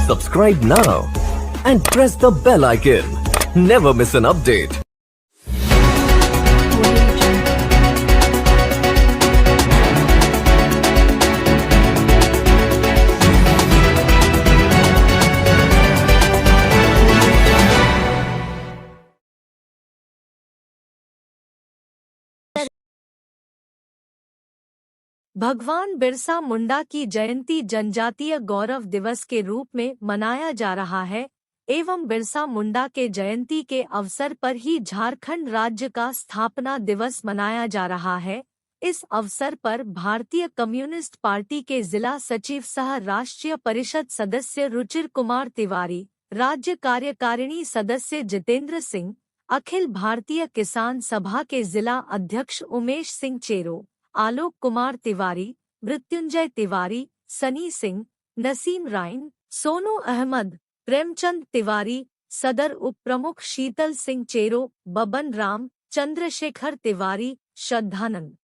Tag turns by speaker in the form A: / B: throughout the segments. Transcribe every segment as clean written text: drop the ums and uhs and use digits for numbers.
A: Subscribe now and press the bell icon. Never miss an update.
B: भगवान बिरसा मुंडा की जयंती जनजातीय गौरव दिवस के रूप में मनाया जा रहा है एवं बिरसा मुंडा के जयंती के अवसर पर ही झारखंड राज्य का स्थापना दिवस मनाया जा रहा है। इस अवसर पर भारतीय कम्युनिस्ट पार्टी के जिला सचिव सह राष्ट्रीय परिषद सदस्य रुचिर कुमार तिवारी, राज्य कार्यकारिणी सदस्य जितेंद्र सिंह, अखिल भारतीय किसान सभा के जिला अध्यक्ष उमेश सिंह चेरो, आलोक कुमार तिवारी, मृत्युंजय तिवारी, सनी सिंह, नसीम राइन, सोनू अहमद, प्रेमचंद तिवारी, सदर उप प्रमुख शीतल सिंह चेरो, बबन राम, चंद्रशेखर तिवारी, श्रद्धानंद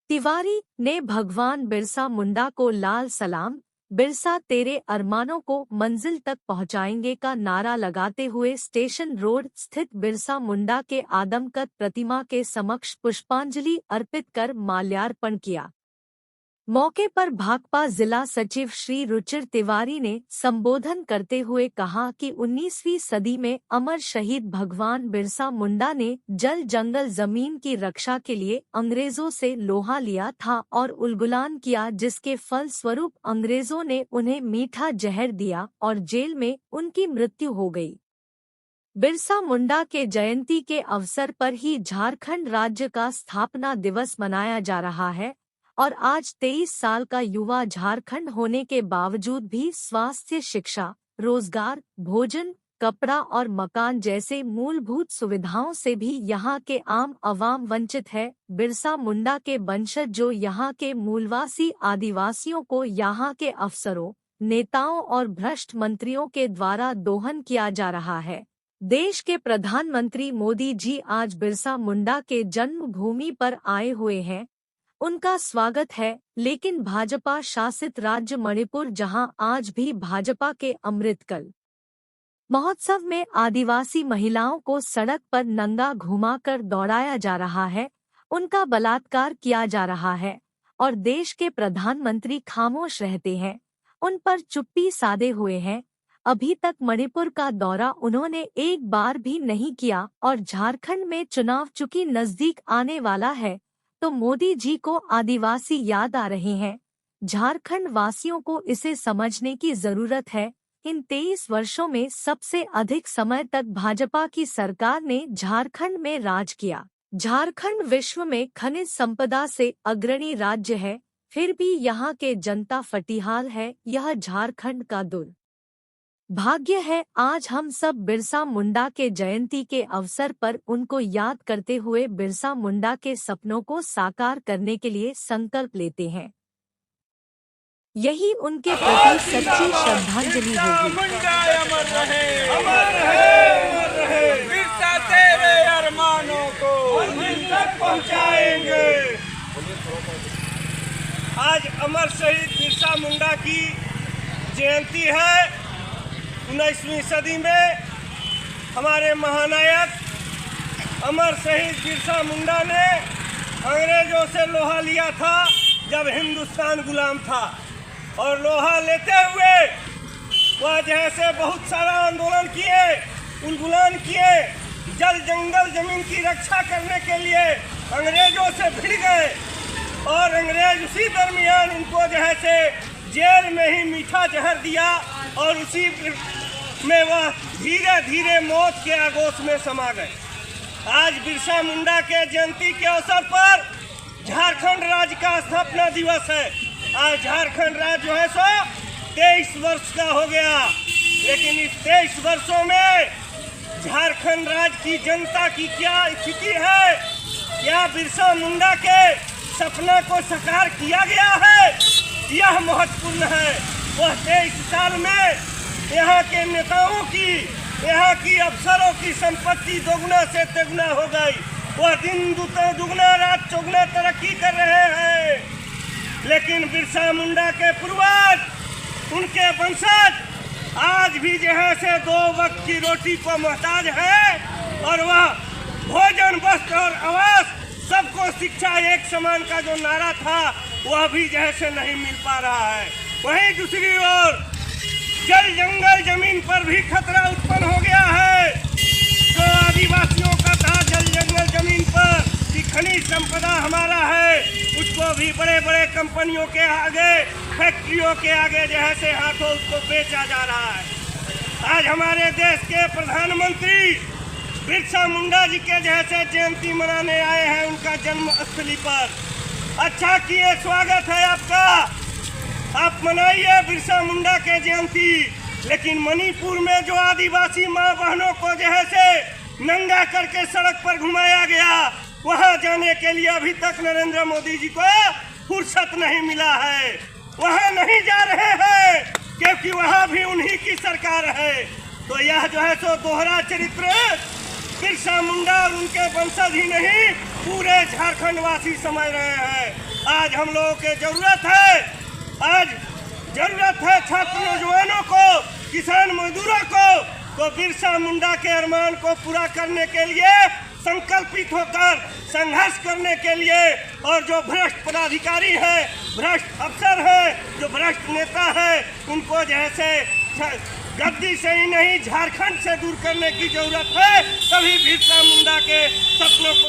B: तिवारी ने भगवान बिरसा मुंडा को लाल सलाम, बिरसा तेरे अरमानों को मंजिल तक पहुंचाएंगे का नारा लगाते हुए स्टेशन रोड स्थित बिरसा मुंडा के आदमकद प्रतिमा के समक्ष पुष्पांजलि अर्पित कर माल्यार्पण किया। मौके पर भाकपा जिला सचिव श्री रुचिर तिवारी ने संबोधन करते हुए कहा कि 19वीं सदी में अमर शहीद भगवान बिरसा मुंडा ने जल जंगल जमीन की रक्षा के लिए अंग्रेजों से लोहा लिया था और उलगुलान किया, जिसके फल स्वरूप अंग्रेजों ने उन्हें मीठा जहर दिया और जेल में उनकी मृत्यु हो गई। बिरसा मुंडा के जयंती के अवसर पर ही झारखंड राज्य का स्थापना दिवस मनाया जा रहा है और आज 23 साल का युवा झारखंड होने के बावजूद भी स्वास्थ्य, शिक्षा, रोजगार, भोजन, कपड़ा और मकान जैसे मूलभूत सुविधाओं से भी यहाँ के आम अवाम वंचित है। बिरसा मुंडा के वंशज जो यहाँ के मूलवासी आदिवासियों को यहाँ के अफसरों, नेताओं और भ्रष्ट मंत्रियों के द्वारा दोहन किया जा रहा है। देश के प्रधानमंत्री मोदी जी आज बिरसा मुंडा के जन्मभूमि पर आए हुए हैं, उनका स्वागत है, लेकिन भाजपा शासित राज्य मणिपुर जहां आज भी भाजपा के अमृतकल महोत्सव में आदिवासी महिलाओं को सड़क पर नंगा घुमाकर दौड़ाया जा रहा है, उनका बलात्कार किया जा रहा है और देश के प्रधानमंत्री खामोश रहते हैं, उन पर चुप्पी साधे हुए हैं। अभी तक मणिपुर का दौरा उन्होंने एक बार भी नहीं किया और झारखंड में चुनाव चूंकि नजदीक आने वाला है तो मोदी जी को आदिवासी याद आ रहे हैं। झारखंड वासियों को इसे समझने की जरूरत है। इन 23 वर्षों में सबसे अधिक समय तक भाजपा की सरकार ने झारखंड में राज किया। झारखंड विश्व में खनिज संपदा से अग्रणी राज्य है, फिर भी यहाँ के जनता फटीहाल है। यह झारखंड का दुर्भाग्य है। आज हम सब बिरसा मुंडा के जयंती के अवसर पर उनको याद करते हुए बिरसा मुंडा के सपनों को साकार करने के लिए संकल्प लेते हैं। यही उनके प्रति सच्ची श्रद्धांजलि होगी।
C: अमर रहे, अमर रहे, बिरसा तेरे अरमानों को मंजिल तक पहुंचाएंगे। आज अमर शहीद बिरसा मुंडा की जयंती है। 19वीं सदी में हमारे महानायक अमर शहीद बिरसा मुंडा ने अंग्रेजों से लोहा लिया था जब हिंदुस्तान गुलाम था, और लोहा लेते हुए वह जैसे बहुत सारा आंदोलन किए, उलगुलान किए, जल जंगल जमीन की रक्षा करने के लिए अंग्रेजों से भिड़ गए और अंग्रेज उसी दरमियान उनको जैसे जेल में ही मीठा जहर दिया और उसी में वह धीरे धीरे मौत के आगोश में समा गए। आज बिरसा मुंडा के जयंती के अवसर पर झारखंड राज्य का स्थापना दिवस है। आज झारखंड राज्य जो है सो 23 वर्ष का हो गया, लेकिन इस 23 वर्षों में झारखंड राज्य की जनता की क्या स्थिति है, क्या बिरसा मुंडा के सपना को साकार किया गया है, यह महत्वपूर्ण है। वह 23 साल में यहाँ के नेताओं की, यहाँ की अफसरों की संपत्ति दोगुना से तेगुना हो गई। वह दिन दुगना रात चौगुना तरक्की कर रहे हैं, लेकिन बिरसा मुंडा के पूर्वज, उनके वंशज आज भी जो है से 2 वक्त की रोटी को मोहताज है और वह भोजन, वस्त्र और आवास, सबको शिक्षा एक समान का जो नारा था वह भी जो है से नहीं मिल पा रहा है। वहीं दूसरी ओर जल जंगल जमीन पर भी खतरा उत्पन्न हो गया है। जो आदिवासियों का था जल जंगल जमीन पर कि खनिज संपदा हमारा है, उसको भी बड़े बड़े कंपनियों के आगे, फैक्ट्रियों के आगे जो है से हाथों उसको बेचा जा रहा है। आज हमारे देश के प्रधानमंत्री बिरसा मुंडा जी के जैसे जयंती मनाने आए हैं उनका जन्म स्थली पर। अच्छा किए, स्वागत है आपका, आप मनाइए बिरसा मुंडा के जयंती। लेकिन मणिपुर में जो आदिवासी माँ बहनों को जो है से नंगा करके सड़क पर घुमाया गया, वहां जाने के लिए अभी तक नरेंद्र मोदी जी को फुर्सत नहीं मिला है। वहां नहीं जा रहे हैं क्योंकि वहां भी उन्हीं की सरकार है। तो यह जो है सो दोहरा चरित्र बिरसा मुंडा और उनके वंशज ही नहीं, पूरे झारखंड वासी समझ रहे हैं। आज हम लोगों के जरूरत है, आज जरूरत है छात्र नौजवानों को, किसान मजदूरों को, तो बिरसा मुंडा के अरमान को पूरा करने के लिए संकल्पित होकर संघर्ष करने के लिए, और जो भ्रष्ट पदाधिकारी है, भ्रष्ट अफसर है, जो भ्रष्ट नेता है, उनको जैसे गद्दी से ही नहीं झारखंड से दूर करने की जरूरत है। तभी बिरसा मुंडा के सपनों को